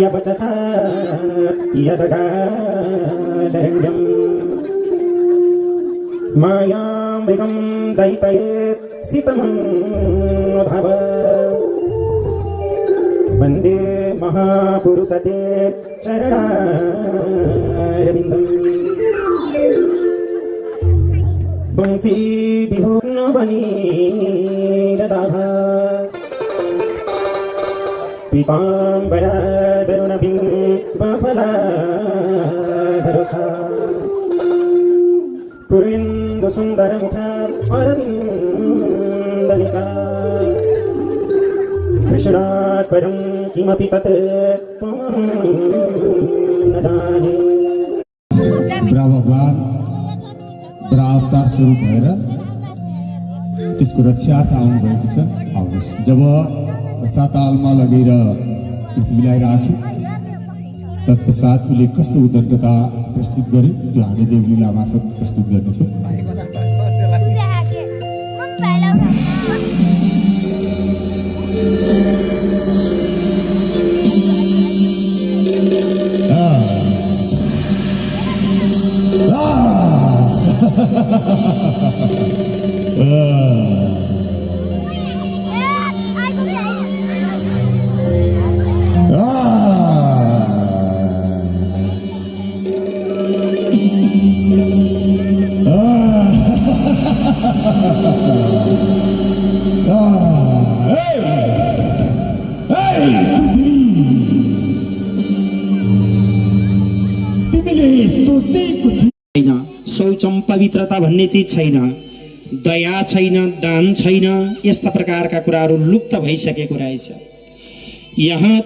यवचसा यदगादण्डम् मायामृगं दैतयेत् सितमं भव वन्दे महापुरुषते चरणारविन्दम् बंसी विहोन बनी ददाह पीताम्बरादरुणबिम्बफलाधरुषा पुरेन्दुसुन्दरमुखा अरविन्दनिका कृष्णात् परं किमपि तत् त्वमहं न जाने। भगवान अवतार स्वरूप भएर त्यसको रक्षार्थ आउनुभएको छ। आउनुहोस्। जब सातालमा लगेर पृथ्वीलाई राख्यो तत्पश्चात उसले कस्तो उद्दण्डता प्रस्तुत गरे त्यो हामी देवलीला मार्फत प्रस्तुत गर्नेछौँ। शौचम पवित्रता भन्ने चिज छैन, दया छैन, दान छैन, यस्ता प्रकारका कुराहरू लुप्त भइसकेको रहेछ। यहाँ